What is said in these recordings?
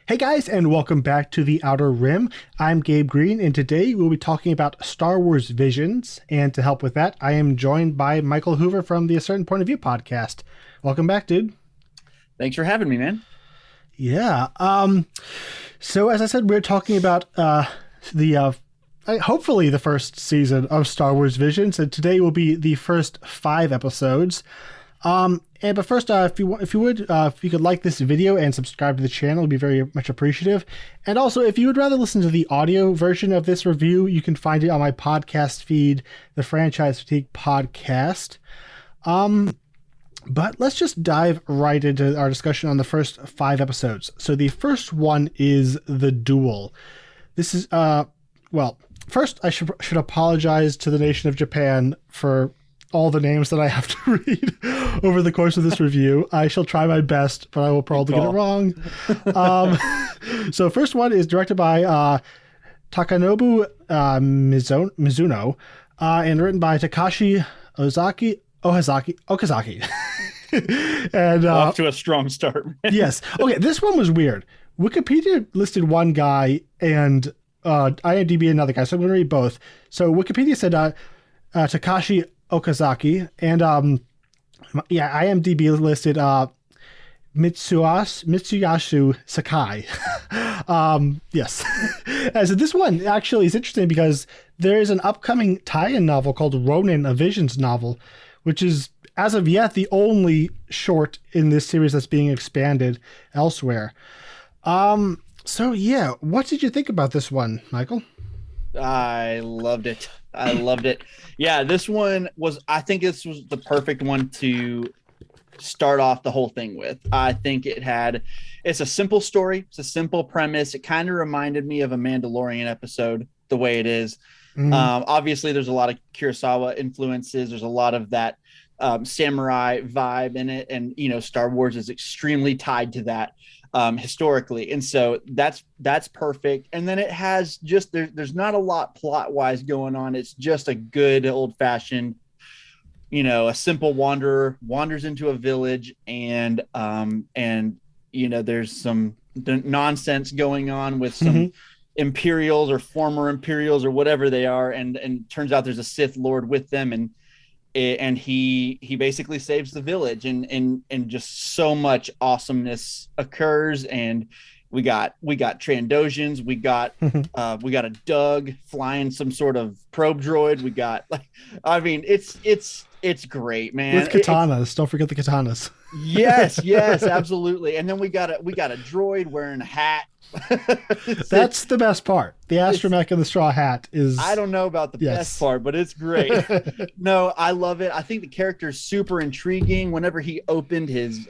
Hey guys, and welcome back to The Outer Rim. I'm Gabe Green, and today we'll be talking about Star Wars Visions. And to help with that, I am joined by Michael Hoover from the A Certain Point of View podcast. Welcome back, dude. Thanks for having me, man. Yeah. So as I said, we're talking about hopefully the first season of Star Wars Visions, and today will be the first 5 episodes. But first, if you could like this video and subscribe to the channel, it'd be very much appreciative. And also, if you would rather listen to the audio version of this review, you can find it on my podcast feed, the Franchise Fatigue Podcast. But let's just dive right into our discussion on the first 5 episodes. So the first one is The Duel. This is, first I should apologize to the nation of Japan for all the names that I have to read over the course of this review. I shall try my best, but I will probably get it wrong. So first one is directed by Takanobu Mizuno and written by Takashi Okazaki. And off to a strong start. Yes. Okay, this one was weird. Wikipedia listed one guy and IMDb another guy, so I'm going to read both. So Wikipedia said Takashi Okazaki, and IMDb listed Mitsuyasu Sakai. Yes. And so this one actually is interesting because there is an upcoming tie-in novel called Ronin, a Visions novel, which is, as of yet, the only short in this series that's being expanded elsewhere. So yeah, what did you think about this one, Michael? I loved it. Yeah, I think this was the perfect one to start off the whole thing with. I think it's a simple story. It's a simple premise. It kind of reminded me of a Mandalorian episode, the way it is. Mm-hmm. Obviously, there's a lot of Kurosawa influences. There's a lot of that samurai vibe in it. And, Star Wars is extremely tied to that historically. And so that's perfect. And then it has just, there's not a lot plot wise going on. It's just a good old fashioned, a simple wanderer wanders into a village and there's some nonsense going on with some Imperials or former Imperials or whatever they are. And turns out there's a Sith Lord with them. And he basically saves the village and just so much awesomeness occurs. And we got Trandoshans, we got a Doug flying some sort of probe droid. We got it's great, man. With katanas. Don't forget the katanas. Yes, absolutely. And then we got a droid wearing a hat. That's the best part. The astromech and the straw hat is, I don't know about the best part, but it's great. No, I love it. I think the character is super intriguing. Whenever he opened his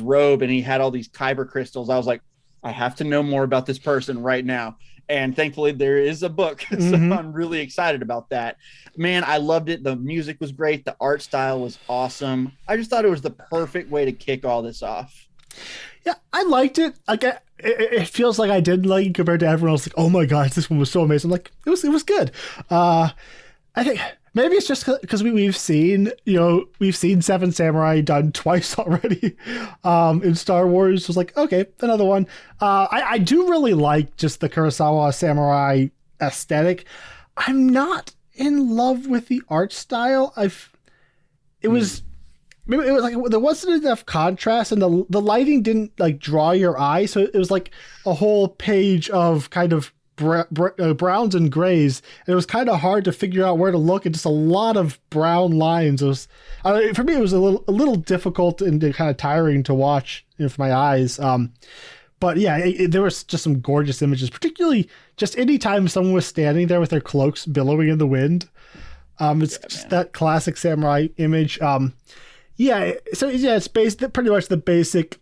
robe and he had all these kyber crystals, I was like, I have to know more about this person right now. And thankfully there is a book. So I'm really excited about that. Man, I loved it. The music was great. The art style was awesome. I just thought it was the perfect way to kick all this off. Yeah, I liked it. Like, it feels like I did like it compared to everyone else. Like, oh my gosh, this one was so amazing. Like, it was good. I think maybe it's just because we've seen Seven Samurai done twice already in Star Wars. It was like, okay, another one. I do really like just the Kurosawa samurai aesthetic. I'm not in love with the art style. It was like there wasn't enough contrast, and the lighting didn't like draw your eye, so it was like a whole page of kind of browns and grays, and it was kind of hard to figure out where to look, and just a lot of brown lines. It was, for me, it was a little difficult and kind of tiring to watch for my eyes. But yeah, there was just some gorgeous images, particularly just anytime someone was standing there with their cloaks billowing in the wind. It's just that classic samurai image. It's pretty much the basic,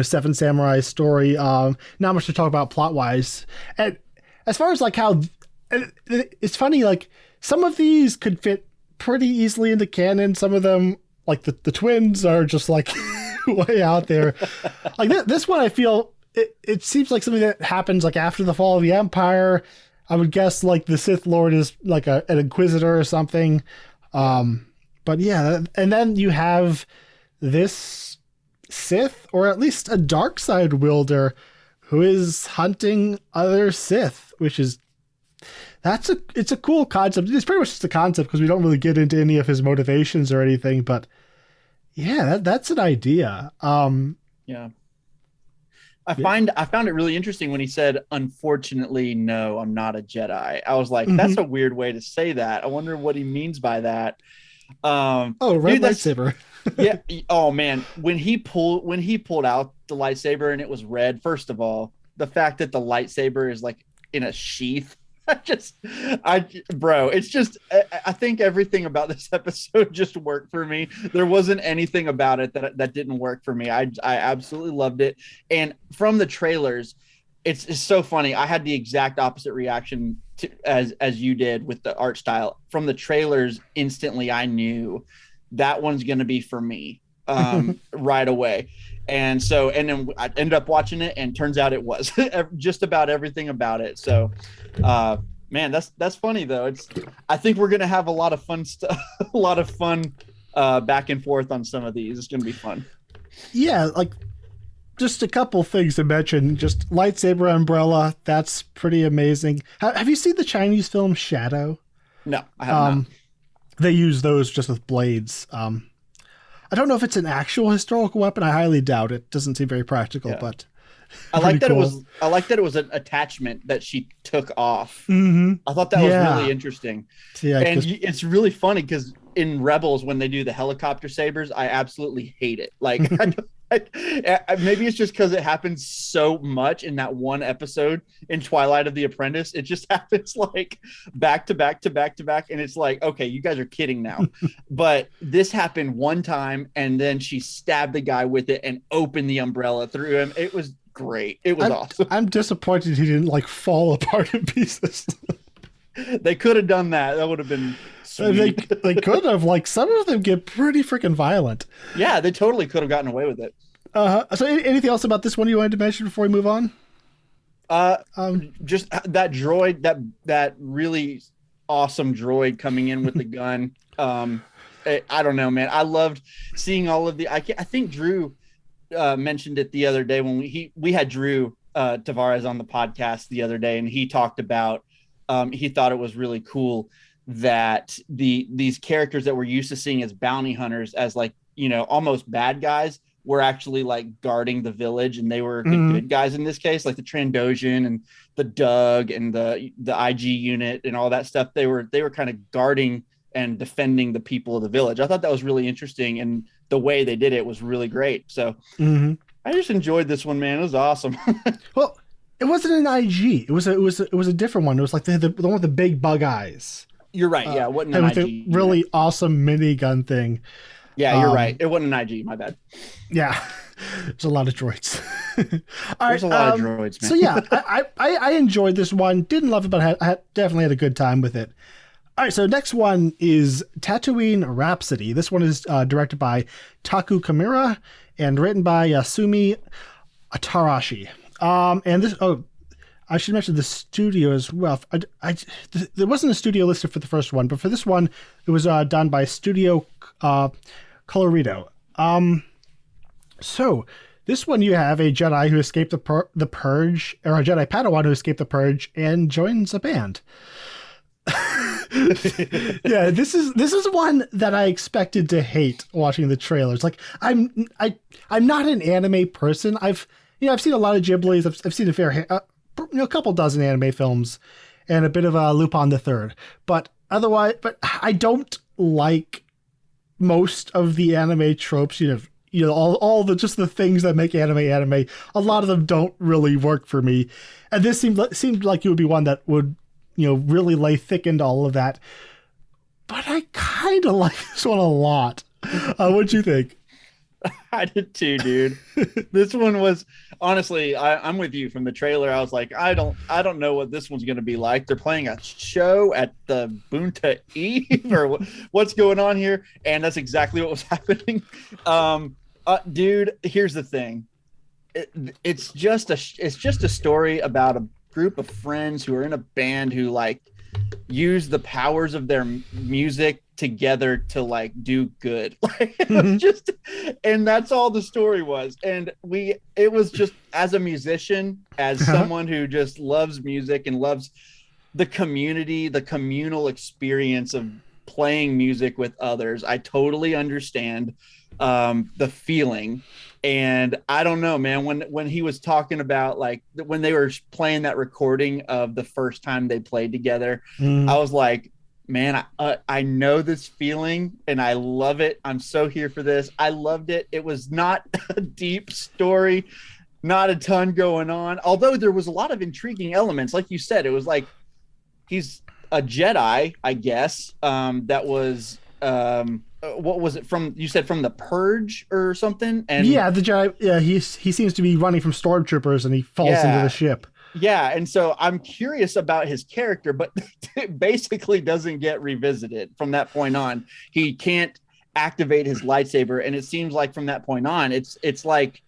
Seven Samurai story. Not much to talk about plot wise. And as far as like how it's funny, like some of these could fit pretty easily into canon. Some of them, like the twins, are just like way out there. Like this one, I feel it seems like something that happens like after the fall of the Empire. I would guess like the Sith Lord is like an Inquisitor or something. But yeah, and then you have this Sith, or at least a dark side wielder who is hunting other Sith, which is it's a cool concept. It's pretty much just a concept because we don't really get into any of his motivations or anything, but yeah, that's an idea. Yeah. I found it really interesting when he said, "Unfortunately, no, I'm not a Jedi." I was like, that's a weird way to say that. I wonder what he means by that. Red lightsaber. Yeah. Oh man, when he pulled out the lightsaber and it was red. First of all, the fact that the lightsaber is like in a sheath. It's just, I think everything about this episode just worked for me. There wasn't anything about it that didn't work for me. I absolutely loved it. And from the trailers, it's so funny. I had the exact opposite reaction as you did with the art style. From the trailers, instantly I knew that one's going to be for me right away. And then I ended up watching it, and turns out it was just about everything about it. So, man, that's funny though. I think we're gonna have a lot of fun stuff, a lot of fun back and forth on some of these. It's gonna be fun. Yeah, like just a couple things to mention. Just lightsaber umbrella. That's pretty amazing. Have you seen the Chinese film Shadow? No, I have not. They use those just with blades. I don't know if it's an actual historical weapon. I highly doubt it. Doesn't seem very practical, but I like that cool. I like that it was an attachment that she took off. Mm-hmm. I thought that was really interesting. Yeah, and it's really funny because in Rebels, when they do the helicopter sabers, I absolutely hate it. Like, maybe it's just because it happens so much in that one episode in Twilight of the Apprentice. It just happens like back to back to back to back. And it's like, okay, you guys are kidding now. But this happened one time, and then she stabbed the guy with it and opened the umbrella through him. It was great. It was awesome. I'm disappointed he didn't like fall apart in pieces. They could have done that. That would have been sweet. They could have. Like, some of them get pretty freaking violent. Yeah, they totally could have gotten away with it. So anything else about this one you wanted to mention before we move on? Just that droid, that really awesome droid coming in with the gun. I don't know, man. I loved seeing all of I think Drew mentioned it the other day when we had Drew Tavares on the podcast the other day, and he talked about he thought it was really cool that these characters that we're used to seeing as bounty hunters, as like, almost bad guys, were actually like guarding the village, and they were the good guys in this case, like the Trandoshan and the Dug and the IG unit and all that stuff. They were kind of guarding and defending the people of the village. I thought that was really interesting, and the way they did it was really great. So I just enjoyed this one, man. It was awesome. Well, it wasn't an IG. It was a different one. It was like the one with the big bug eyes. You're right. Yeah, it wasn't an IG. With a really awesome minigun thing. Yeah, you're right. It wasn't an IG. My bad. Yeah, there's a lot of droids. There's a lot of droids, man. So yeah, I enjoyed this one. Didn't love it, but I definitely had a good time with it. All right, so next one is Tatooine Rhapsody. This one is directed by Taku Kimura and written by Yasumi Atarashi. And this, I should mention the studio as well. There wasn't a studio listed for the first one, but for this one, it was done by Studio Colorido. So this one, you have a Jedi who escaped the Purge, or a Jedi Padawan who escaped the Purge and joins a band. Yeah, this is one that I expected to hate watching the trailers. Like, I'm not an anime person. I've seen a lot of Ghiblis. I've seen a couple dozen anime films and a bit of Lupin the Third. But I don't like most of the anime tropes. All the just the things that make anime. A lot of them don't really work for me. And this seemed like it would be one that would, really lay thick into all of that. But I kind of like this one a lot. What'd you think? I did too, dude. This one was, honestly, I'm with you. From the trailer, I was like, I don't know what this one's going to be like. They're playing a show at the Bunta Eve, or what's going on here? And that's exactly what was happening. Dude, here's the thing. It's just a story about a group of friends who are in a band who, like, use the powers of their music together to like do good. Like it was just, and that's all the story was. And it was just, as a musician, as someone who just loves music and loves the community, the communal experience of playing music with others, I totally understand the feeling. And I don't know, man, when he was talking about like when they were playing that recording of the first time they played together, I was like, man, I know this feeling and I love it. I'm so here for this. I loved it. It was not a deep story, not a ton going on, although there was a lot of intriguing elements. Like you said, it was like he's a Jedi, I guess. That was what was it from? You said from the Purge or something? And yeah, the Jedi. Yeah, he seems to be running from stormtroopers, and he falls into the ship. Yeah, and so I'm curious about his character, but it basically doesn't get revisited from that point on. He can't activate his lightsaber, and it seems like from that point on, it's like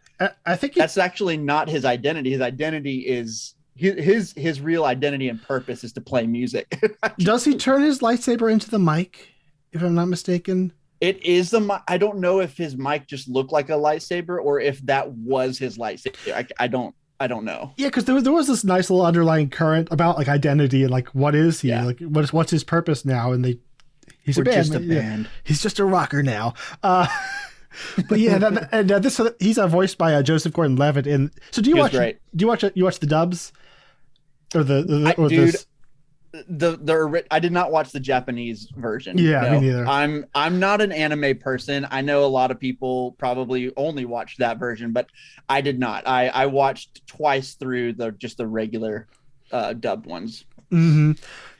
I think that's actually not his identity. His identity is his real identity and purpose is to play music. Does he turn his lightsaber into the mic, if I'm not mistaken? It is the mic. I don't know if his mic just looked like a lightsaber or if that was his lightsaber. I don't know. Yeah, because there was this nice little underlying current about like identity and like what is he? Yeah. Like what's his purpose now? And he's just a band. Yeah. He's just a rocker now. But yeah, he's voiced by Joseph Gordon-Levitt. And so do you watch the dubs or I did not watch the Japanese version. Yeah, no. Me neither. I'm not an anime person. I know a lot of people probably only watch that version, but I did not. I watched twice through the regular dubbed ones. Mm-hmm.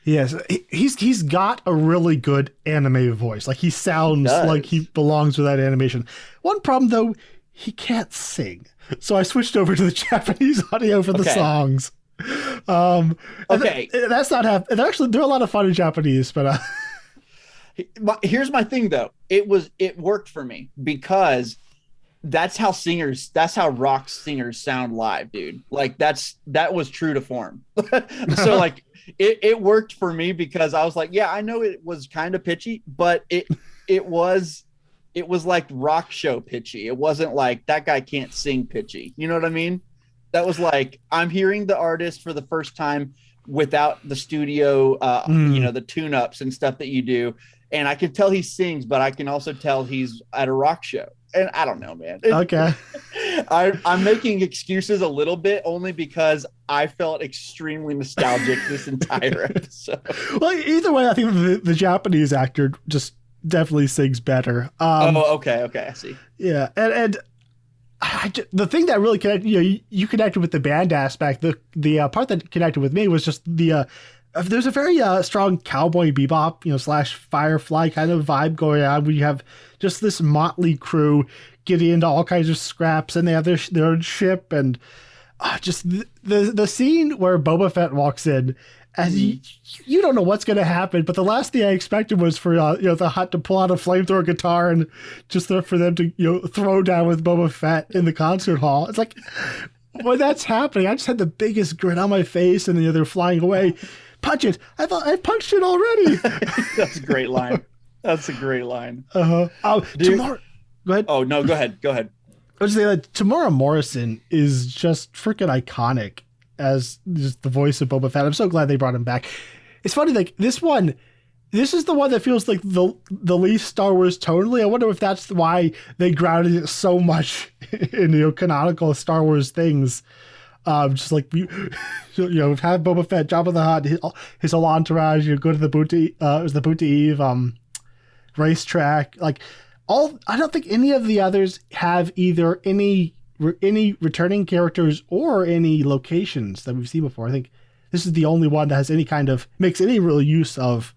Yes, he's got a really good anime voice. Like he sounds like he belongs with that animation. One problem though, he can't sing. So I switched over to the Japanese audio for the songs. That's not happening. Actually, they're a lot of fun in Japanese, but here's my thing though. It worked for me because that's how rock singers sound live, dude. Like that was true to form. So like it worked for me because I was like, yeah, I know it was kind of pitchy, but it was like rock show pitchy. It wasn't like that guy can't sing pitchy. You know what I mean? That was like, I'm hearing the artist for the first time without the studio, the tune-ups and stuff that you do. And I can tell he sings, but I can also tell he's at a rock show. And I don't know, man. Okay. I'm making excuses a little bit only because I felt extremely nostalgic this entire episode. Well, either way, I think the Japanese actor just definitely sings better. Okay. I see. Yeah. And the thing that really connected, you connected with the band aspect. The part that connected with me was just there's a very strong Cowboy Bebop, / Firefly kind of vibe going on. Where you have just this motley crew getting into all kinds of scraps, and they have their own ship, and just the scene where Boba Fett walks in. And you don't know what's going to happen, but the last thing I expected was for the Hutt to pull out a flamethrower guitar and just for them to throw down with Boba Fett in the concert hall. It's like when that's happening, I just had the biggest grin on my face, and they're flying away. Punch it! I thought I punched it already. That's a great line. That's a great line. Tamora, go ahead. Oh no, go ahead. I was saying that Tamora Morrison is just freaking iconic as just the voice of Boba Fett. I'm so glad they brought him back. It's funny, like this is the one that feels like the least Star Wars tonally. I wonder if that's why they grounded it so much in canonical Star Wars things. Just like have Boba Fett, Jabba the Hutt, his whole entourage. Go to the Boonta Eve racetrack. Like I don't think any of the others have either any returning characters or any locations that we've seen before. I think this is the only one that has makes any real use of.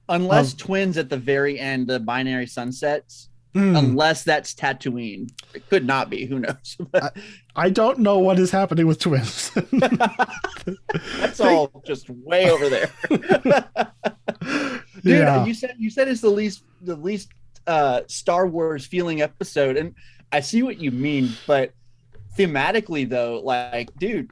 Unless Twins at the very end, the binary sunsets. Unless that's Tatooine. It could not be. Who knows? I don't know what is happening with Twins. That's all just way over there. Dude, yeah. You said it's the least Star Wars feeling episode, and I see what you mean, but thematically though, like, dude,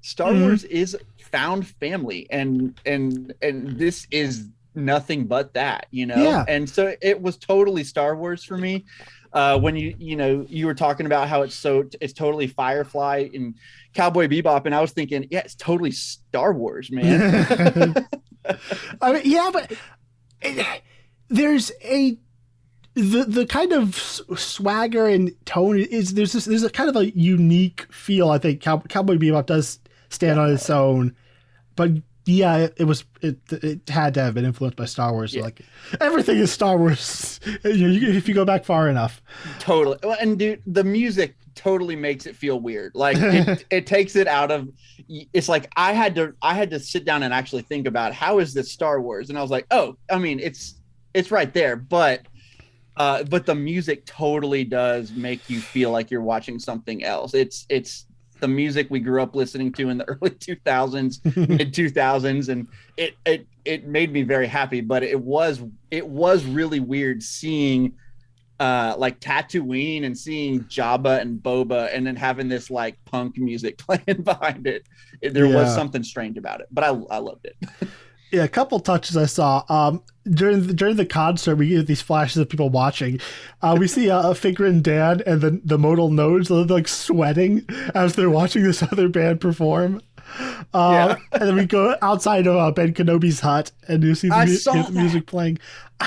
Star Wars is found family, and this is nothing but that, you know. Yeah. And so it was totally Star Wars for me. When you were talking about how it's totally Firefly and Cowboy Bebop, and I was thinking, yeah, it's totally Star Wars, man. I mean, yeah, but there's the kind of swagger and tone is there's a kind of a unique feel. I think Cowboy Bebop does stand on its own, but yeah, it had to have been influenced by Star Wars. Yeah. Like everything is Star Wars if you go back far enough. Totally. And dude, the music totally makes it feel weird. Like it takes it out of. It's like I had to sit down and actually think about how is this Star Wars, and I was like, oh, I mean, it's right there, but the music totally does make you feel like you're watching something else. It's the music we grew up listening to in the early 2000s, mid 2000s, and it made me very happy. But it was really weird seeing like Tatooine and seeing Jabba and Boba, and then having this like punk music playing behind it. There was something strange about it, but I loved it. Yeah, a couple touches I saw during the concert. We get these flashes of people watching. We see a Figure and Dan and the modal nodes like sweating as they're watching this other band perform. And then we go outside of Ben Kenobi's hut and you see the music playing.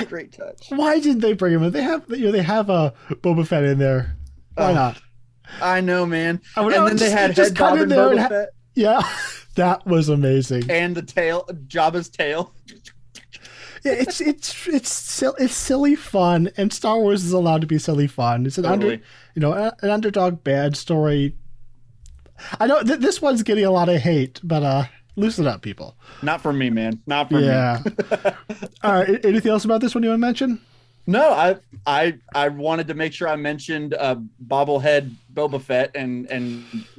Great touch. Why didn't they bring him in? They have a Boba Fett in there. Why not? I know, man. And then they had head bob and Boba Fett. Yeah. That was amazing. And the tail, Jabba's tail. Yeah, it's silly fun, and Star Wars is allowed to be silly fun. It's an an underdog bad story. I know this one's getting a lot of hate, but loosen up, people. Not for me, man. Not for me. Yeah. All right. Anything else about this one you want to mention? No, I wanted to make sure I mentioned bobblehead Boba Fett and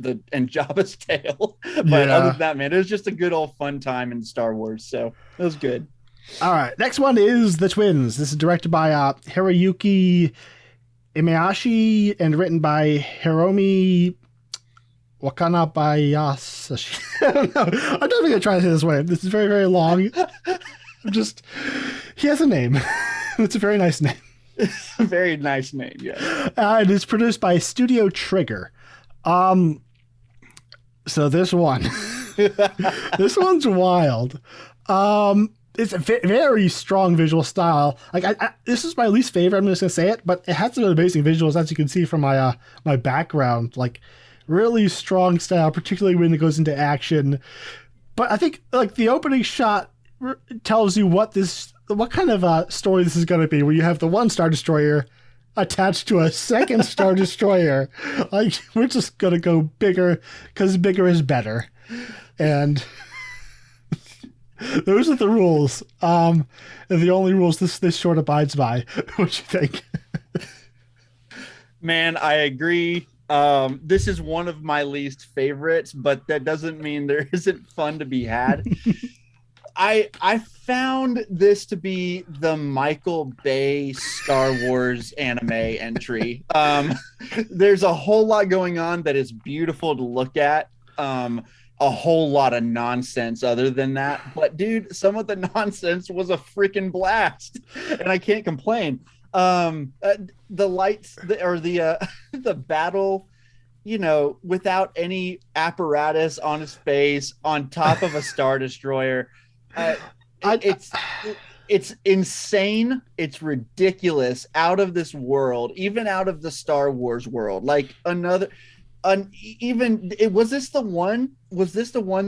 Jabba's tail. But other than that, man, it was just a good old fun time in Star Wars. So it was good. All right. Next one is The Twins. This is directed by Hiroyuki Imaishi and written by Hiromi Wakanabayashi. I don't know. I'm not even going to try to say this way. This is very, very long. He has a name. It's a very nice name. Very nice name, yeah. And it's produced by Studio Trigger. So this one, this one's wild. It's a very strong visual style. Like this is my least favorite. I'm just gonna say it, but it has some amazing visuals, as you can see from my my background. Like really strong style, particularly when it goes into action. But I think like the opening shot tells you what kind of story this is going to be, where you have the one Star Destroyer attached to a second Star Destroyer. Like, we're just going to go bigger because bigger is better. And those are the rules. And the only rules this short abides by. What you think? Man, I agree. This is one of my least favorites, but that doesn't mean there isn't fun to be had. I found this to be the Michael Bay Star Wars anime entry. There's a whole lot going on that is beautiful to look at. A whole lot of nonsense other than that. But dude, some of the nonsense was a freaking blast, and I can't complain. The lights the battle, without any apparatus on his face on top of a Star Destroyer. It's insane. It's ridiculous, out of this world, even out of the Star Wars world. Like was this the one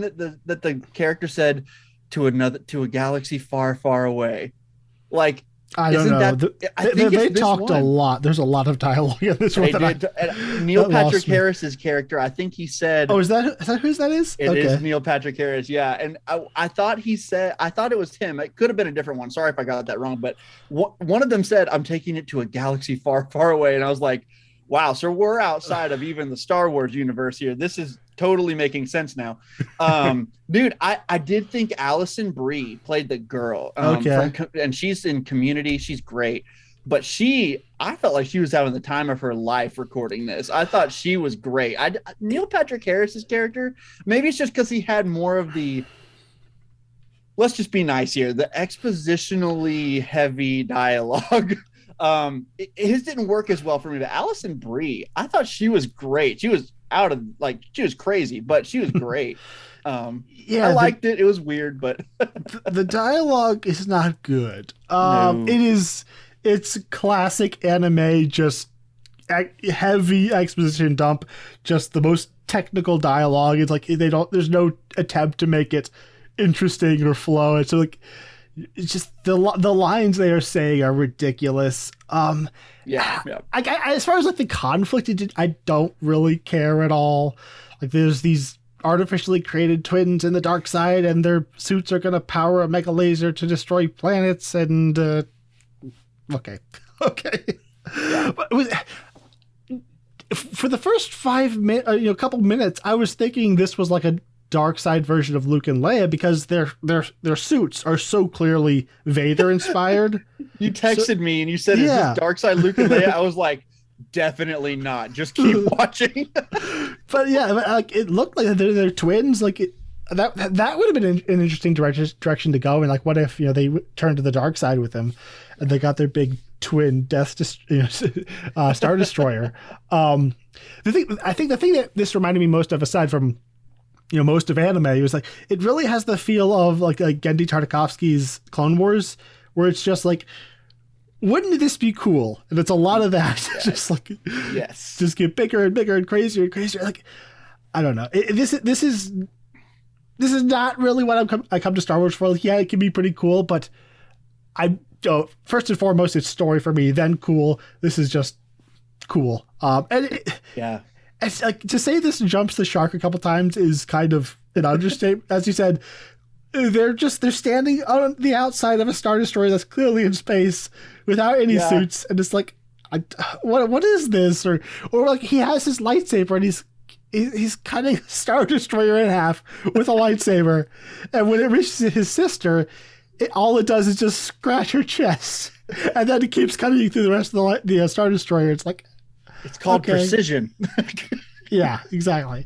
that the character said to a galaxy far, far away? Like, I don't know. They talked a lot. There's a lot of dialogue in this one. Neil Patrick Harris's character, I think he said... Oh, is that who that is? It is Neil Patrick Harris, yeah. And I thought it was him. It could have been a different one. Sorry if I got that wrong. But one of them said, I'm taking it to a galaxy far, far away. And I was like, wow, so we're outside of even the Star Wars universe here. This is totally making sense now. Dude, I did think Alison Brie played the girl. And she's in Community. She's great. but I felt like she was having the time of her life recording this. I thought she was great. Neil Patrick Harris's character, maybe it's just because he had more of the, let's just be nice here, the expositionally heavy dialogue. His didn't work as well for me, but Alison Brie, I thought she was great. She was she was crazy, but she was great. Yeah, I liked it. It was weird, but the dialogue is not good. No. It's classic anime, just heavy exposition dump, just the most technical dialogue. It's like there's no attempt to make it interesting or flow. It's like, it's just the lines they are saying are ridiculous. Yeah. As far as like the conflict, I don't really care at all. Like, there's these artificially created twins in the dark side, and their suits are going to power a mega laser to destroy planets. And okay. Yeah. But it was, for the first 5 minutes, couple minutes, I was thinking this was like a dark side version of Luke and Leia, because their suits are so clearly Vader inspired. You texted me and you said, "Is this dark side Luke and Leia?" I was like, definitely not. Just keep watching. But yeah, like, it looked like they're twins. Like, that would have been an interesting direction to go. And like, what if they turned to the dark side with them, and they got their big twin Star Destroyer. I think the thing that this reminded me most of, aside from most of anime, it was like, it really has the feel of like Genndy Tartakovsky's Clone Wars, where it's just like, wouldn't this be cool? And it's a lot of that. Yes. Just like, yes, just get bigger and bigger and crazier and crazier. Like, I don't know. This is not really what I come to Star Wars for. Like, yeah, it can be pretty cool, but first and foremost, it's story for me. Then cool. This is just cool. It's like, to say this jumps the shark a couple times is kind of an understatement. As you said, they're standing on the outside of a Star Destroyer that's clearly in space without any suits, and it's like, what is this? Or like, he has his lightsaber and he's cutting a Star Destroyer in half with a lightsaber, and when it reaches his sister, all it does is just scratch her chest, and then it keeps cutting through the rest of the Star Destroyer. It's like, it's called precision. Yeah, exactly.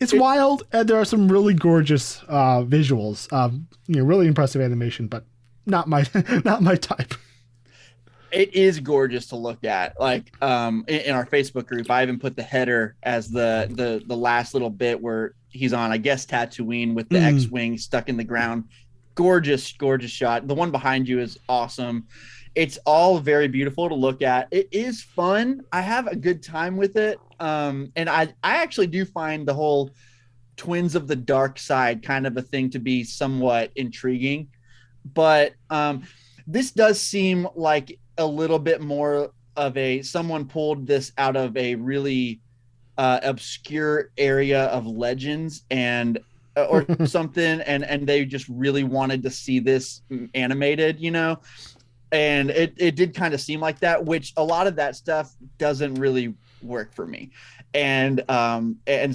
It's wild, and there are some really gorgeous visuals. Really impressive animation, but not my type. It is gorgeous to look at. Like, in our Facebook group, I even put the header as the last little bit where he's on, I guess, Tatooine with the X-wing stuck in the ground. Gorgeous shot. The one behind you is awesome. It's all very beautiful to look at. It is fun. I have a good time with it. And I actually do find the whole twins of the dark side kind of a thing to be somewhat intriguing. But this does seem like a little bit more of someone pulled this out of a really obscure area of legends or something, and they just really wanted to see this animated, and it did kind of seem like that, which a lot of that stuff doesn't really work for me. And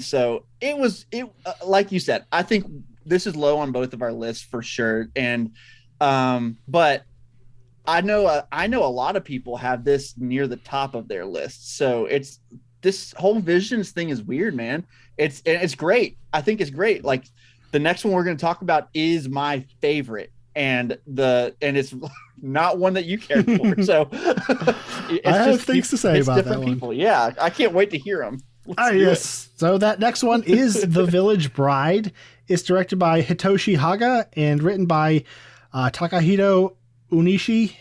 so it like you said, I think this is low on both of our lists for sure. And but I know a lot of people have this near the top of their list. So this whole Visions thing is weird, man. It's great. I think it's great. Like, the next one we're going to talk about is my favorite, and it's not one that you cared for. So I have things to say about that one. People. Yeah, I can't wait to hear them. Yes. So that next one is The Village Bride. It's directed by Hitoshi Haga and written by Takahito Unishi.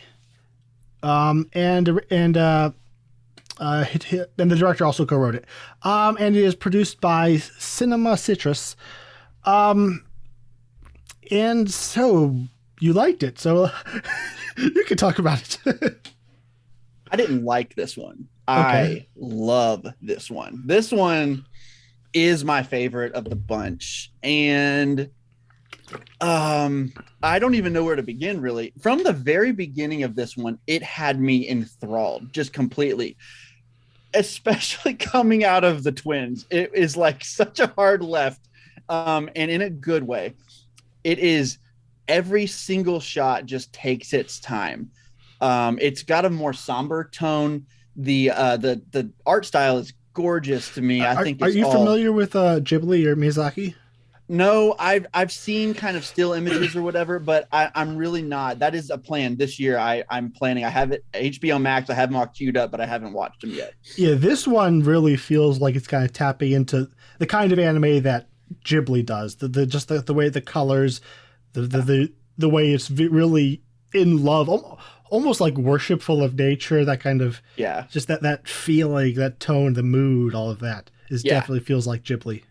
And the director also co-wrote it. And it is produced by Cinema Citrus. And so you liked it, so you can talk about it. I didn't like this one. Okay. I love this one. This one is my favorite of the bunch. And I don't even know where to begin, really. From the very beginning of this one, it had me enthralled just completely, especially coming out of the twins. It is like such a hard left, and in a good way. It is, every single shot just takes its time. It's got a more somber tone. The art style is gorgeous to me. I think Are it's you all. familiar with Ghibli or Miyazaki? No, I've seen kind of still images or whatever, but I'm really not. That is a plan this year. I'm planning. I have it HBO Max. I have them all queued up, but I haven't watched them yet. Yeah, this one really feels like it's kind of tapping into the kind of anime that Ghibli does. The way the colors, the way it's really in love, almost like worshipful of nature. That kind of Yeah, just that feeling, that tone, the mood, all of that is yeah, definitely feels like Ghibli.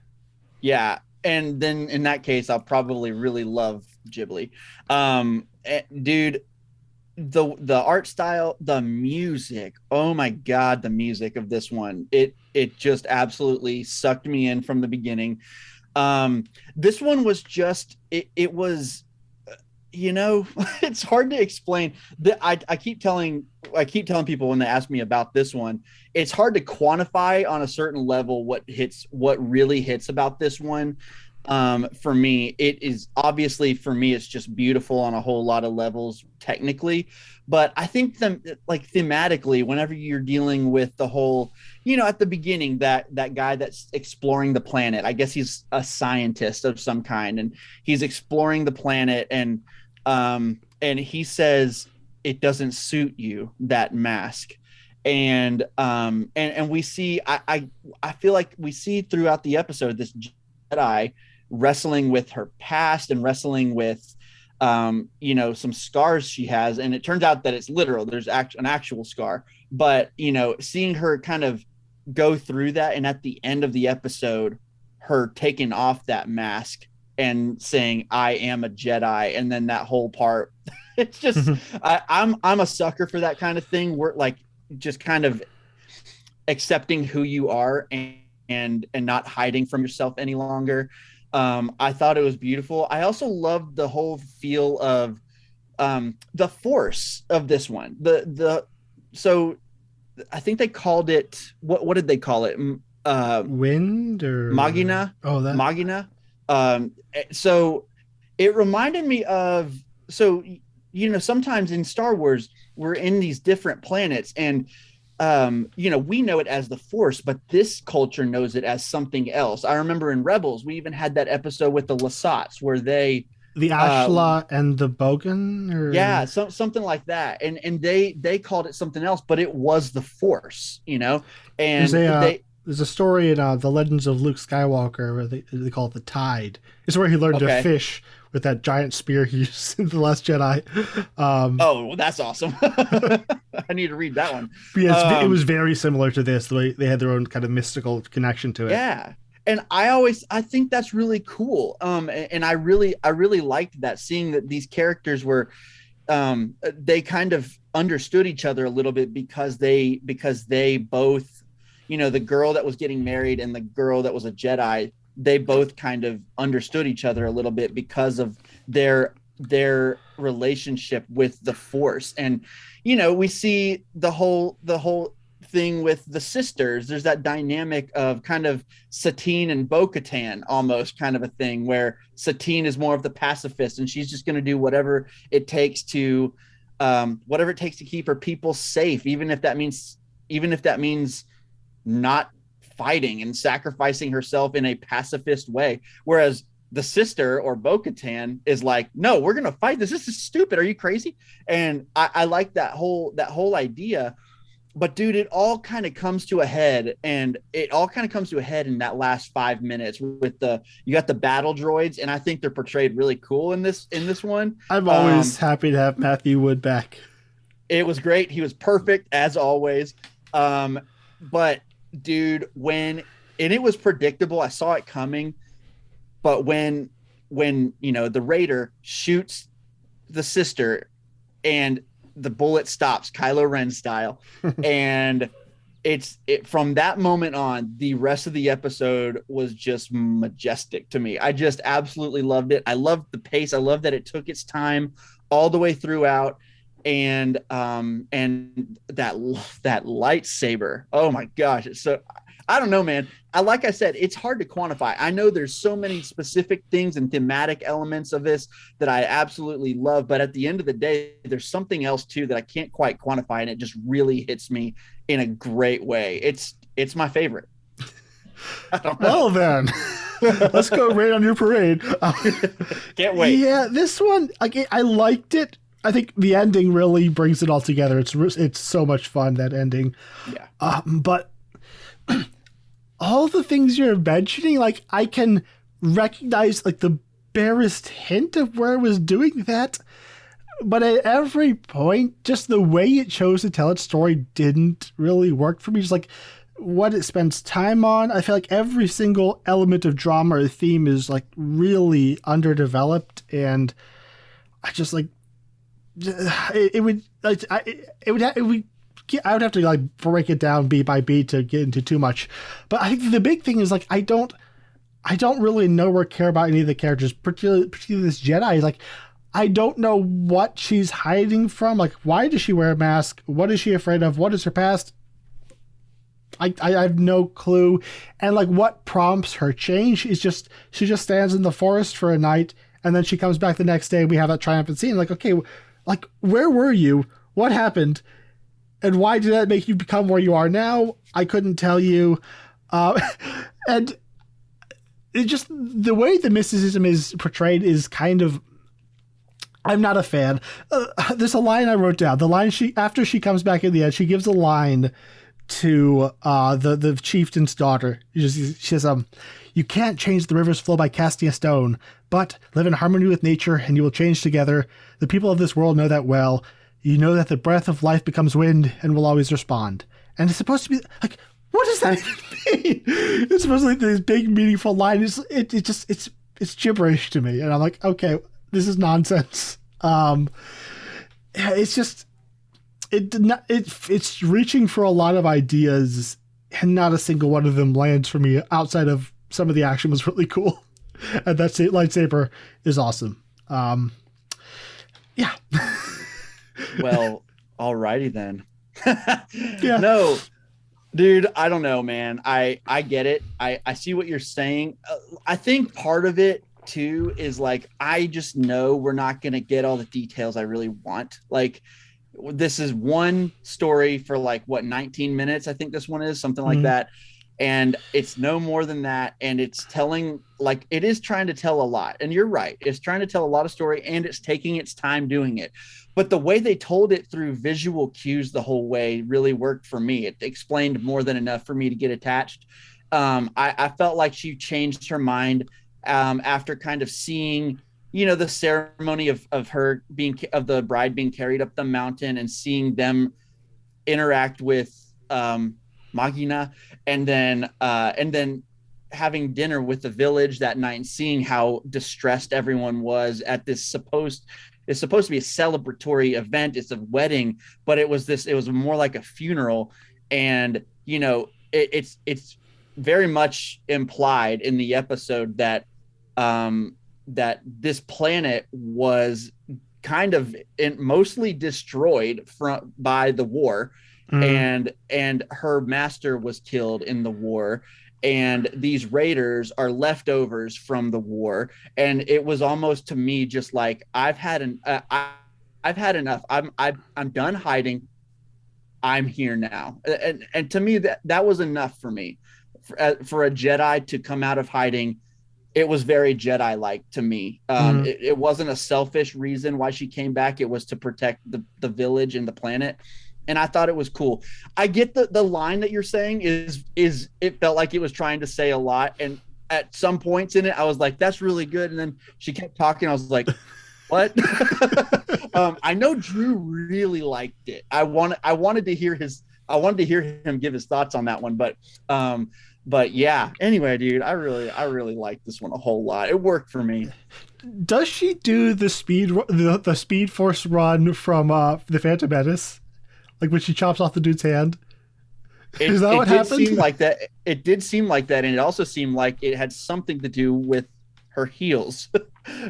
yeah. And then in that case, I'll probably really love Ghibli. Dude, the art style, the music. Oh my god, the music of this one. It just absolutely sucked me in from the beginning. Um, this one was just it was it's hard to explain. I keep telling people when they ask me about this one, it's hard to quantify on a certain level what really hits about this one. For me, it is obviously for me, it's just beautiful on a whole lot of levels technically. But I think them like thematically, whenever you're dealing with the whole, at the beginning, that guy that's exploring the planet, I guess he's a scientist of some kind, and he's exploring the planet, and he says it doesn't suit you, that mask. And we see I feel like we see throughout the episode this Jedi wrestling with her past and wrestling with some scars she has, and it turns out that it's literal. There's an actual scar, but seeing her kind of go through that, and at the end of the episode, her taking off that mask and saying I am a Jedi, and then that whole part, it's just I'm a sucker for that kind of thing. We're like just kind of accepting who you are, and not hiding from yourself any longer. I thought it was beautiful. I also loved the whole feel of the force of this one. So I think they called it, what did they call it? Wind or Magina. oh that Magina. So it reminded me of, so sometimes in Star Wars we're in these different planets, and we know it as the Force, but this culture knows it as something else. I remember in Rebels, we even had that episode with the Lasats where they, the Ashla and the Bogan yeah, or something like that, and they called it something else, but it was the Force, there's and a they. there's a story in the Legends of Luke Skywalker where they call it the Tide. It's where he learned to Okay. fish with that giant spear he used in the Last Jedi. Um, Oh, well, that's awesome. I need to read that one. yeah, it was Um, very similar to this. The way they had their own kind of mystical connection to it. yeah. And I think that's really cool. And I really liked that, seeing that these characters were, they kind of understood each other a little bit, because they both, the girl that was getting married and the girl that was a Jedi, they both kind of understood each other a little bit because of their relationship with the Force. And we see the whole thing with the sisters. There's that dynamic of kind of Satine and Bo-Katan, almost kind of a thing where Satine is more of the pacifist, and she's just going to do whatever it takes to keep her people safe, even if that means not fighting and sacrificing herself in a pacifist way. Whereas the sister, or Bo-Katan, is like, no, we're gonna fight this. This is stupid. Are you crazy? And I like that whole idea. But dude, it all kind of comes to a head, and it all kind of comes to a head in that last 5 minutes with you got the battle droids, and I think they're portrayed really cool in this one. I'm always Um, happy to have Matthew Wood back. it was great. He was perfect as always. Um, but dude, and it was predictable. I saw it coming. But when the Raider shoots the sister, and the bullet stops, Kylo Ren style, and from that moment on, the rest of the episode was just majestic to me. I just absolutely loved it. I loved the pace. I loved that it took its time all the way throughout. And that lightsaber, oh my gosh, it's so, I don't know, man. Like I said, it's hard to quantify. I know there's so many specific things and thematic elements of this that I absolutely love, but at the end of the day, there's something else too that I can't quite quantify, and it just really hits me in a great way. It's my favorite. Well then, let's go rain on your parade. Can't wait. Yeah, this one, I liked it. I think the ending really brings it all together. It's so much fun, that ending. Yeah. But all the things you're mentioning, like, I can recognize like the barest hint of where it was doing that. But at every point, just the way it chose to tell its story didn't really work for me. Just like what it spends time on, I feel like every single element of drama or theme is like really underdeveloped, and I just like I would have to like break it down beat by beat to get into too much. But I think the big thing is like I don't really know or care about any of the characters, particularly this Jedi. Like, I don't know what she's hiding from. Like, why does she wear a mask? What is she afraid of? What is her past? I have no clue. And like what prompts her change is just she just stands in the forest for a night, and then she comes back the next day and we have that triumphant scene. Like, okay, like where were you? What happened? And why did that make you become where you are now? I couldn't tell you. And it just, the way the mysticism is portrayed is kind of, I'm not a fan. There's a line I wrote down. The line after she comes back in the end, she gives a line to the chieftain's daughter. She says, "You can't change the river's flow by casting a stone, but live in harmony with nature and you will change together. The people of this world know that well. You know that the breath of life becomes wind and will always respond." And it's supposed to be like, what does that even mean? It's supposed to be this big meaningful line. It's gibberish to me, and I'm like, okay, this is nonsense. It's just it's reaching for a lot of ideas, and not a single one of them lands for me. Outside of some of the action was really cool, and that lightsaber is awesome. Yeah. Well, alrighty then. Yeah. No, dude, I don't know, man. I get it. I see what you're saying. I think part of it too is like, I just know we're not going to get all the details I really want. Like, this is one story for like what, 19 minutes. I think this one is something like that. And it's no more than that. And it's telling, like, it is trying to tell a lot. And you're right. It's trying to tell a lot of story, and it's taking its time doing it. But the way they told it through visual cues the whole way really worked for me. It explained more than enough for me to get attached. I felt like she changed her mind after kind of seeing, you know, the ceremony of the bride being carried up the mountain, and seeing them interact with Magina, and then having dinner with the village that night, and seeing how distressed everyone was at this it's supposed to be a celebratory event. It's a wedding, but it was more like a funeral. And, you know, it's very much implied in the episode that that this planet was kind of mostly destroyed by the war, and her master was killed in the war, and these raiders are leftovers from the war. And it was almost, to me, just like, I've had enough. I'm done hiding. I'm here now. And to me, that was enough for me. For a Jedi to come out of hiding, it was very Jedi-like to me. It wasn't a selfish reason why she came back. It was to protect the village and the planet. And I thought it was cool. I get the line that you're saying is it felt like it was trying to say a lot. And at some points in it, I was like, that's really good. And then she kept talking. I was like, what? I know Drew really liked it. I wanted to hear him give his thoughts on that one. But yeah, anyway, dude, I really liked this one a whole lot. It worked for me. Does she do the speed force run from the Phantom Menace? Like when she chops off the dude's hand? Is that what happened? It did seem like that. And it also seemed like it had something to do with her heels,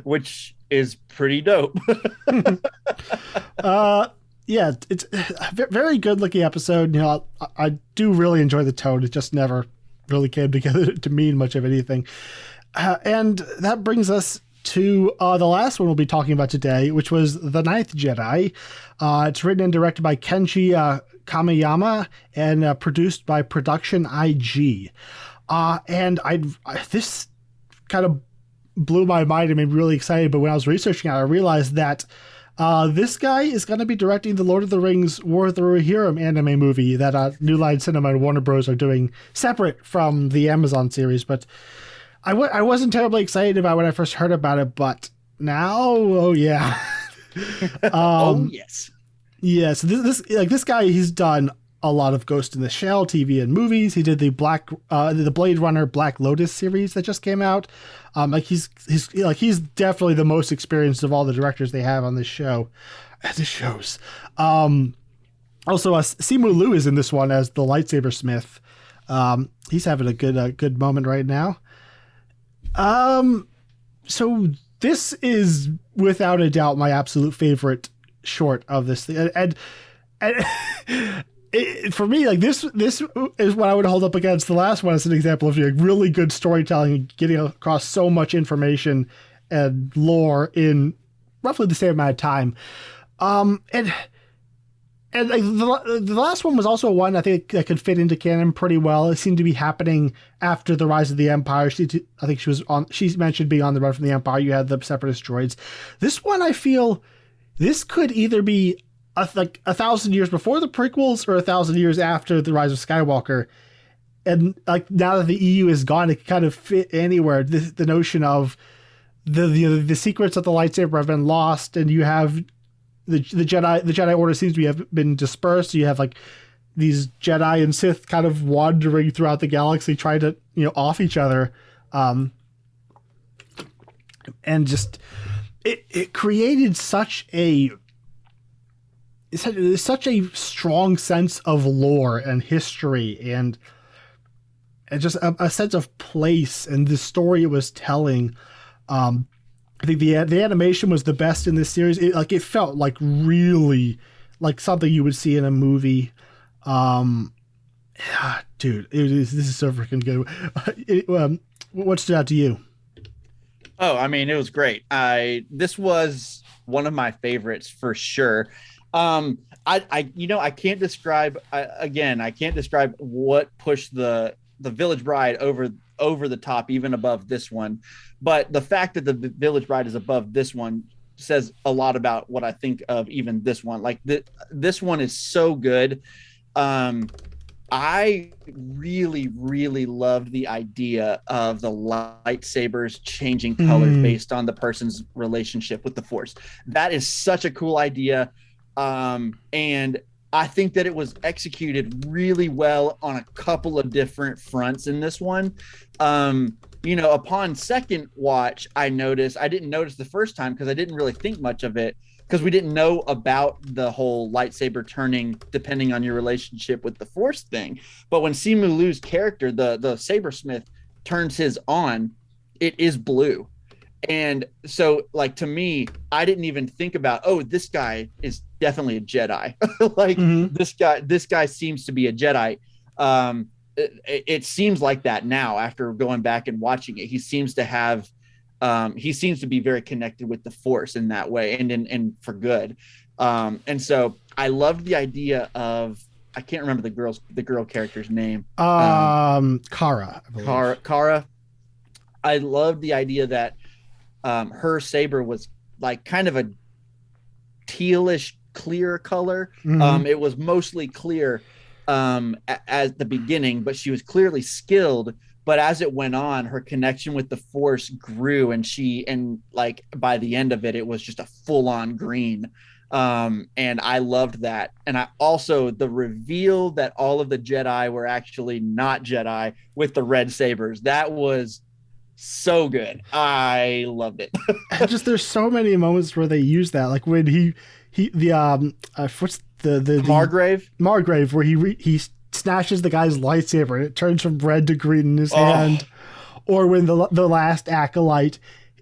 which is pretty dope. Yeah, it's a very good looking episode. You know, I do really enjoy the tone. It just never really came together to mean much of anything. And that brings us to the last one we'll be talking about today, which was The Ninth Jedi. It's written and directed by Kenji Kamiyama and produced by Production IG. And this kind of blew my mind and made me really excited. But when I was researching it, I realized that this guy is going to be directing the Lord of the Rings War of the Rohirrim anime movie that New Line Cinema and Warner Bros. Are doing separate from the Amazon series. But I wasn't terribly excited about when I first heard about it, but now, oh yeah. Oh yes. Yeah, so this guy, he's done a lot of Ghost in the Shell TV and movies. He did the Blade Runner Black Lotus series that just came out. He's definitely the most experienced of all the directors they have on this show. This shows. Also, Simu Liu is in this one as the lightsaber smith. He's having a good moment right now. So this is without a doubt my absolute favorite short of this thing, and for me, like this is what I would hold up against the last one as an example of really good storytelling and getting across so much information and lore in roughly the same amount of time. And like the last one was also one I think that could fit into canon pretty well. It seemed to be happening after the rise of the Empire. I think she mentioned being on the run from the Empire. You had the Separatist droids. This one, I feel, this could either be 1,000 years before the prequels or 1,000 years after the rise of Skywalker. And like now that the EU is gone, it can kind of fit anywhere. The notion of the secrets of the lightsaber have been lost, and you have the Jedi Order seems to have been dispersed. You have like these Jedi and Sith kind of wandering throughout the galaxy, trying to off each other, and just it created such a strong sense of lore and history and just a sense of place and the story it was telling. I think the animation was the best in this series. It felt like really like something you would see in a movie. Dude, this is so freaking good. What stood out to you? Oh, I mean, it was great. This was one of my favorites for sure. I can't describe I can't describe what pushed the Village Bride over the top, even above this one. But the fact that the Village Bride is above this one says a lot about what I think of even this one. Like this one is so good. I really, really loved the idea of the lightsabers changing colors based on the person's relationship with the Force. That is such a cool idea. And I think that it was executed really well on a couple of different fronts in this one. Upon second watch, I didn't notice the first time because I didn't really think much of it because we didn't know about the whole lightsaber turning depending on your relationship with the Force thing. But when Simu Liu's character, the sabersmith, turns his on, it is blue. And so, like, to me, I didn't even think about, oh, this guy is definitely a Jedi. This guy seems to be a Jedi. It seems like that now after going back and watching it. He seems to be very connected with the Force in that way and for good. And so I loved the idea of, I can't remember the girl character's name. Kara. Kara. I loved the idea that her saber was like kind of a tealish clear color. It was mostly clear at the beginning, but she was clearly skilled. But as it went on, her connection with the Force grew, and like by the end of it, it was just a full-on green. And I loved that. And I also, the reveal that all of the Jedi were actually not Jedi with the red sabers, that was so good. I loved it. There's so many moments where they use that, like when what's the Margrave, where he snatches the guy's lightsaber and it turns from red to green in his hand, or when the last acolyte,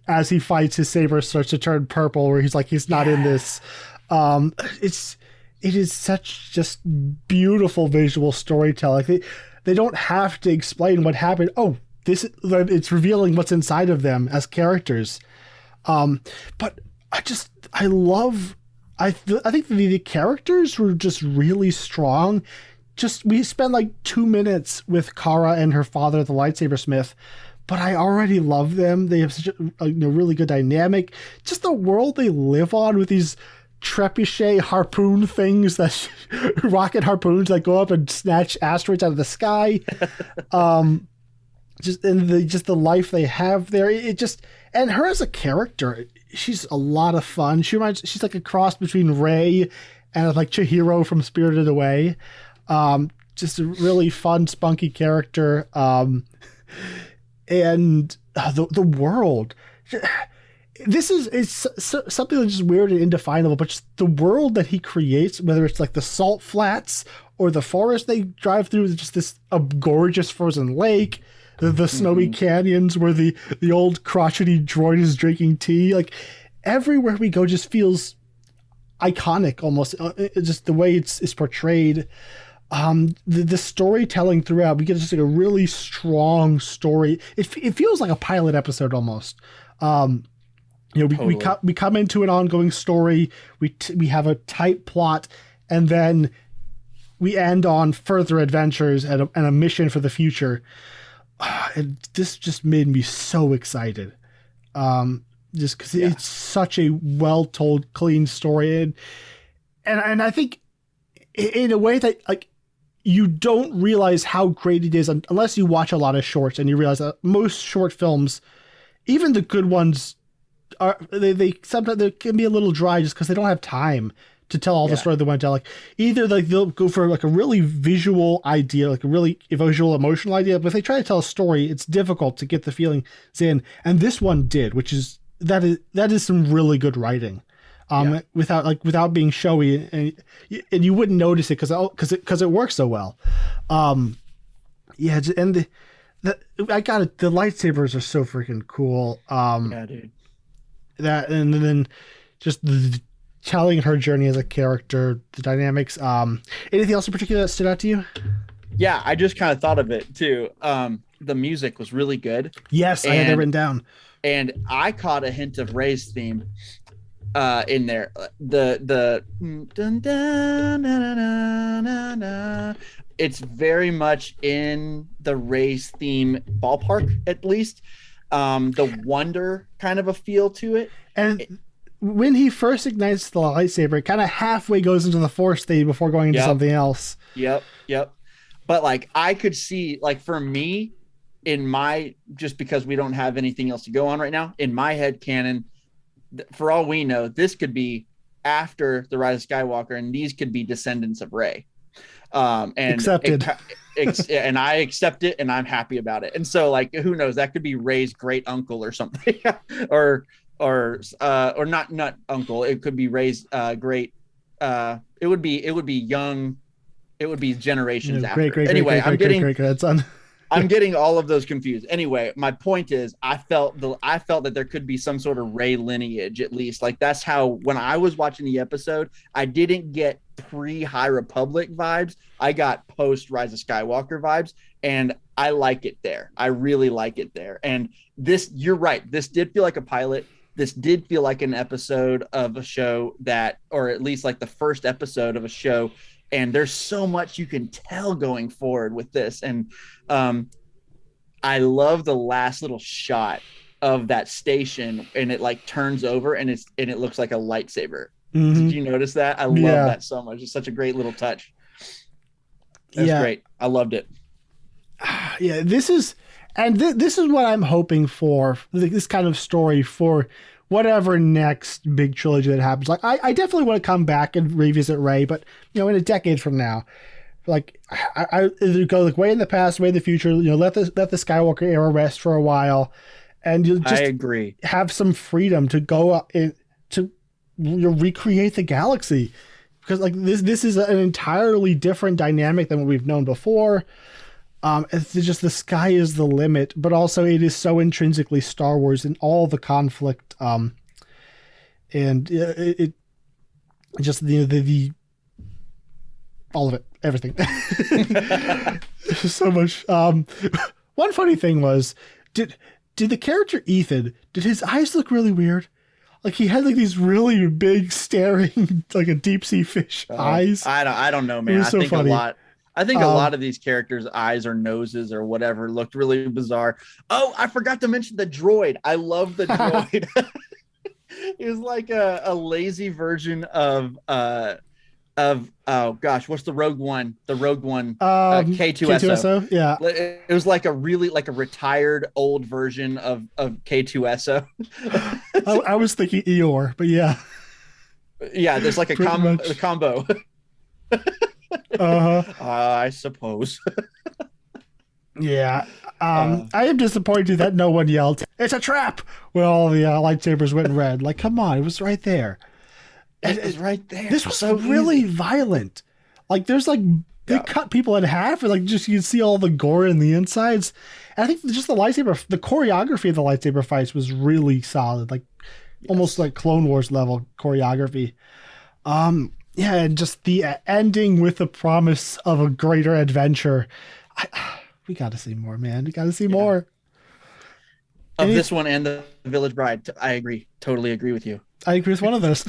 as he fights, his saber starts to turn purple, where he's not in this. It is such just beautiful visual storytelling. they don't have to explain what happened. Oh, it's revealing what's inside of them as characters. But I think the characters were just really strong. We spent like 2 minutes with Kara and her father, the lightsaber smith, but I already love them. They have such a really good dynamic. Just the world they live on with these trebuchet harpoon things, that rocket harpoons that go up and snatch asteroids out of the sky. Just the life they have there. And her as a character, she's a lot of fun. She's like a cross between Rey and like Chihiro from Spirited Away. Just a really fun, spunky character. And the world. It's something that's just weird and indefinable, but just the world that he creates, whether it's like the salt flats or the forest they drive through, just this gorgeous frozen lake, the snowy canyons where the old crotchety droid is drinking tea. Like everywhere we go just feels iconic almost. Just the way it's portrayed. The storytelling throughout, we get just like a really strong story. It feels like a pilot episode almost. Totally. we come into an ongoing story. We have a tight plot, and then we end on further adventures and a mission for the future. And this just made me so excited. Just because it's such a well told, clean story, and I think in a way that like you don't realize how great it is unless you watch a lot of shorts, and you realize that most short films, even the good ones, they sometimes they can be a little dry just because they don't have time to tell all the story they want to tell. Like either like they'll go for like a really visual idea, like a really visual emotional idea, but if they try to tell a story, it's difficult to get the feelings in. And this one did, that is some really good writing. Without being showy, and you wouldn't notice it because it works so well. And the lightsabers are so freaking cool. Dude. That, and then just telling her journey as a character, the dynamics. Anything else in particular that stood out to you? Yeah, I just kind of thought of it too. The music was really good. Yes, I had that written down. And I caught a hint of Rey's theme in there. The dun, dun, na, na, na, na. It's very much in the Rey's theme ballpark, at least. The wonder kind of a feel to it. And when he first ignites the lightsaber, it kind of halfway goes into the Force state before going into something else. Yep. But like I could see, like for me, just because we don't have anything else to go on right now, in my head canon, for all we know, this could be after the Rise of Skywalker, and these could be descendants of Rey. And accepted. And I accept it, and I'm happy about it. And so, like, who knows? That could be Rey's great uncle or something, or not uncle. It could be Rey's great. It would be young. It would be generations after. Great grandson. I'm getting all of those confused. Anyway, my point is, I felt that there could be some sort of Rey lineage, at least. Like that's how, when I was watching the episode, I didn't get pre-High Republic vibes. I got post Rise of Skywalker vibes, and I like it there. I really like it there. And this, you're right. This did feel like a pilot. This did feel like an episode of a show or at least like the first episode of a show. And there's so much you can tell going forward with this. And I love the last little shot of that station, and it like turns over and it looks like a lightsaber. Mm-hmm. Did you notice that? I love that so much. It's such a great little touch. That's great. I loved it. Yeah, this is what I'm hoping for, this kind of story for whatever next big trilogy that happens. Like I definitely want to come back and revisit Rey, but in a decade from now, like I either go like way in the past, way in the future. Let the Skywalker era rest for a while, and you'll just have some freedom to go up to recreate the galaxy, because like this is an entirely different dynamic than what we've known before. It's just the sky is the limit, but also it is so intrinsically Star Wars in all the conflict, and it just the all of it, everything. So much. One funny thing was, did the character Ethan, did his eyes look really weird? Like he had like these really big staring, like a deep sea fish eyes. I don't know, man. It was so funny. I think a lot of these characters' eyes or noses or whatever looked really bizarre. Oh, I forgot to mention the droid. I love the droid. He was like a lazy version of oh gosh, what's the Rogue One? The Rogue One K2SO. K2SO, yeah. It was like a retired old version of K2SO. I was thinking Eeyore, but yeah. Yeah, there's like a combo. I suppose. Yeah. I am disappointed that no one yelled, "It's a trap!" when all the lightsabers went red. Like, come on, it was right there. It was right there. This was so really violent. Like, there's like they cut people in half, and like just you can see all the gore in the insides. And I think just the choreography of the lightsaber fights was really solid, like almost like Clone Wars level choreography. Yeah, and just the ending with the promise of a greater adventure. We got to see more, man. We got to see more. Of this one and the Village Bride. I agree. Totally agree with you. I agree with one of those.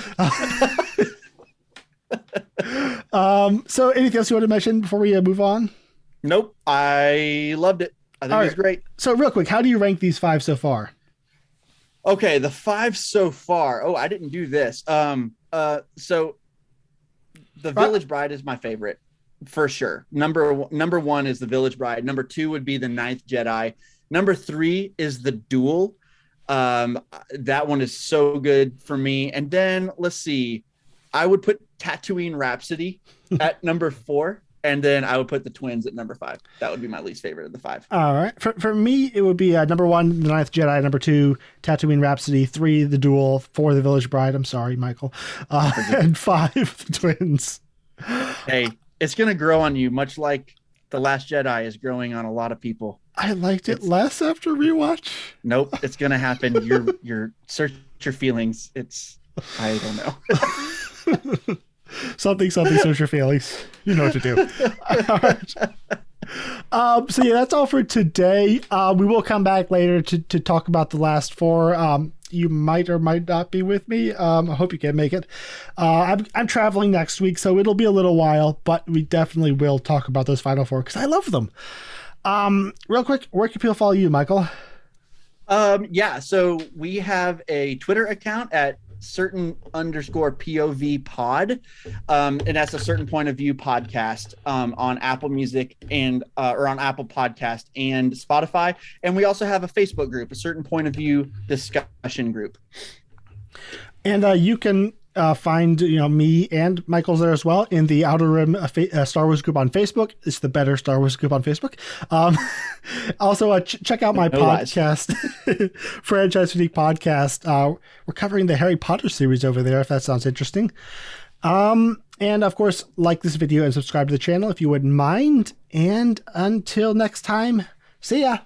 So anything else you want to mention before we move on? Nope. I loved it. I think it was great. So real quick, how do you rank these 5 so far? Okay, the 5 so far. Oh, I didn't do this. So the Village Bride is my favorite for sure. Number 1 is the Village Bride. Number 2 would be the Ninth Jedi. Number 3 is the Duel. That one is so good for me. And then let's see, I would put Tatooine Rhapsody at number 4, and then I would put the twins at number 5. That would be my least favorite of the 5. All right. For me, it would be number 1, The Ninth Jedi. Number 2, Tatooine Rhapsody. 3, The Duel. 4, The Village Bride. I'm sorry, Michael. And 5, The twins. Hey, it's going to grow on you, much like The Last Jedi is growing on a lot of people. I liked it less after rewatch. Nope, it's going to happen. You're search your feelings. I don't know. something, search your feelings. You know what to do. All right. So yeah, that's all for today. We will come back later to talk about the last 4. You might or might not be with me. I hope you can make it. I'm traveling next week, so it'll be a little while, but we definitely will talk about those final 4 because I love them. Real quick, where can people follow you, Michael? Yeah, so we have a Twitter account at certain_POV pod. And that's a certain point of view podcast on Apple Music and or on Apple Podcast and Spotify. And we also have a Facebook group, a certain point of view discussion group. And you can find me and Michael's there as well in the Outer Rim Star Wars group on Facebook. It's the better Star Wars group on Facebook. Also, check out my podcast, Franchise Fatigue Podcast. We're covering the Harry Potter series over there, if that sounds interesting. And of course, like this video and subscribe to the channel if you wouldn't mind. And until next time, see ya.